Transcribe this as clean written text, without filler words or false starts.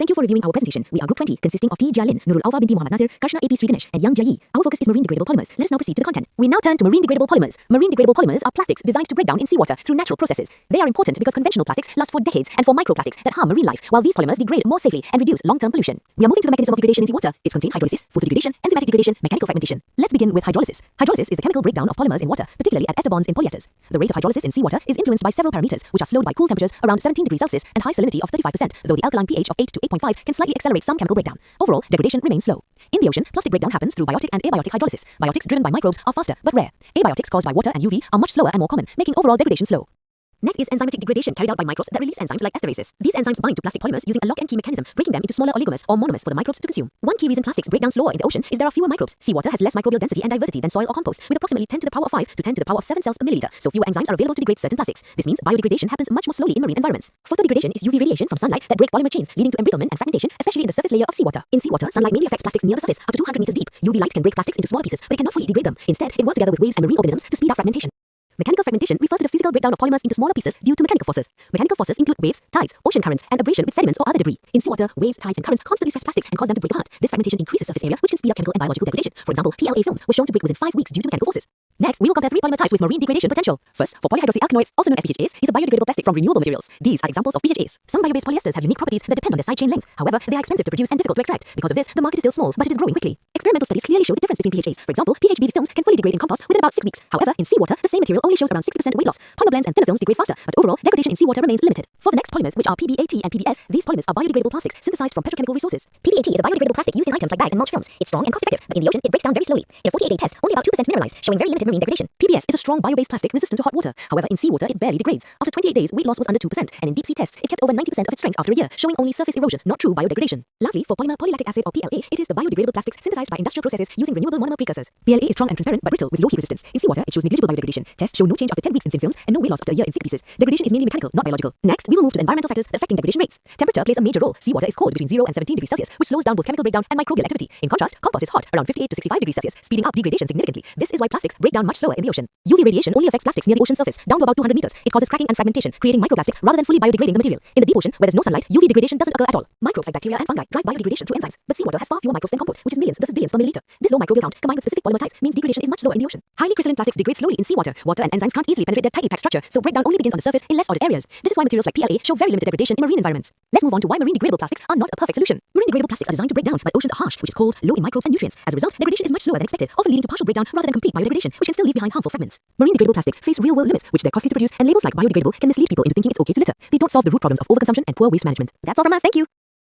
Thank you for reviewing our presentation. We are Group 20, consisting of T. Jia Lin, Nurul Alfa binti Muhammad Nazir, Karshna AP Sri Ganesh, and Yang Jia Yi. Our focus is marine degradable polymers. Let us now proceed to the content. We now turn to marine degradable polymers. Marine degradable polymers are plastics designed to break down in seawater through natural processes. They are important because conventional plastics last for decades and for microplastics that harm marine life, while these polymers degrade more safely and reduce long-term pollution. We are moving to the mechanism of degradation in seawater. It's contained hydrolysis, photodegradation, enzymatic degradation, mechanical fragmentation. Let's begin with hydrolysis. Hydrolysis is the chemical breakdown of polymers in water, particularly at ester bonds in polyesters. The rate of hydrolysis in seawater is influenced by several parameters, which are slowed by cool temperatures around 17 degrees Celsius and high salinity of 35%, though the alkaline pH of 8 to 8.5 can slightly accelerate some chemical breakdown. Overall, degradation remains slow. In the ocean, plastic breakdown happens through biotic and abiotic hydrolysis. Biotics driven by microbes are faster but rare. Abiotics caused by water and UV are much slower and more common, making overall degradation slow. Next is enzymatic degradation carried out by microbes that release enzymes like esterases. These enzymes bind to plastic polymers using a lock and key mechanism, breaking them into smaller oligomers or monomers for the microbes to consume. One key reason plastics break down slower in the ocean is there are fewer microbes. Seawater has less microbial density and diversity than soil or compost, with approximately 10 to the power of 5 to 10 to the power of 7 cells per milliliter, so fewer enzymes are available to degrade certain plastics. This means biodegradation happens much more slowly in marine environments. Photodegradation is UV radiation from sunlight that breaks polymer chains, leading to embrittlement and fragmentation, especially in the surface layer of seawater. In seawater, sunlight mainly affects plastics near the surface, up to 200 meters deep. UV light can break plastics into smaller pieces, but it cannot fully degrade them. Instead, it works together with waves and marine organisms to speed up fragmentation. Mechanical fragmentation refers to the physical breakdown of polymers into smaller pieces due to mechanical forces. Mechanical forces include waves, tides, ocean currents, and abrasion with sediments or other debris. In seawater, waves, tides, and currents constantly stress plastics and cause them to break apart. This fragmentation increases surface area, which can speed up chemical and biological degradation. For example, PLA films were shown to break within 5 weeks due to mechanical forces. Next, we will compare 3 polymer types with marine degradation potential. First, for polyhydroxyalkanoids, also known as PHAs, is a biodegradable plastic from renewable materials. These are examples of PHAs. Some bio-based polyesters have unique properties that depend on their side chain length. However, they are expensive to produce and difficult to extract. Because of this, the market is still small, but it is growing quickly. Experimental studies clearly show the difference between PHAs. For example, PHB films can fully degrade in compost within about 6 weeks. However, in seawater, the same material only shows around 60% weight loss. Polymer blends and thinner films degrade faster, but overall, degradation in seawater remains limited. For the next polymers, which are PBAT and PBS, these polymers are biodegradable plastics synthesized from petrochemical resources. PBAT is a biodegradable plastic used in items like bags and mulch films. It's strong and cost-effective, but in the ocean, it breaks down very slowly. In a 48-day test, only about 2% mineralized, showing very limited marine degradation. PBS is a strong bio-based plastic resistant to hot water. However, in seawater, it barely degrades. After 28 days, weight loss was under 2%, and in deep-sea tests, it kept over 90% of its strength after a year, showing only surface erosion, not true biodegradation. Lastly, for polymer polylactic acid or PLA, it is the biodegradable plastics synthesized by industrial processes using renewable monomer precursors. PLA is strong and transparent, but brittle with low heat resistance. In seawater, it shows negligible biodegradation. Tests show no change after 10 weeks in thin films and no weight loss after a year in thick pieces. Degradation is mainly mechanical, not biological. Next, we will move to the environmental factors affecting degradation rates. Temperature plays a major role. Seawater is cold between 0 and 17 degrees Celsius, which slows down both chemical breakdown and microbial activity. In contrast, compost is hot, around 58 to 65 degrees Celsius, speeding up degradation significantly. This is why plastics break down much slower in the ocean. UV radiation only affects plastics near the ocean surface, down to about 200 meters. It causes cracking and fragmentation, creating microplastics rather than fully biodegrading the material. In the deep ocean, where there's no sunlight, UV degradation doesn't occur at all. Microbes like bacteria and fungi drive biodegradation through enzymes, but seawater has far fewer microbes than compost, which is millions versus billions per milliliter. This low microbial count, combined with specific polymer types, means degradation is much slower in the ocean. Highly crystalline plastics degrade slowly in seawater. Water and enzymes can't easily penetrate their tightly packed structure, so breakdown only begins on the surface in less ordered areas. This is why materials like PLA show very limited degradation in marine environments. Let's move on to why marine degradable plastics are not a perfect solution. Marine degradable plastics are designed to break down, but oceans are harsh, which is cold, low in microbes and nutrients. As a result, degradation is much slower than expected, often leading to partial breakdown rather than complete biodegradation, which can still leave behind harmful fragments. Marine degradable plastics face real-world limits, which they're costly to produce, and labels like biodegradable can mislead people into thinking it's okay to litter. They don't solve the root problems of overconsumption and poor waste management. That's all from us. Thank you.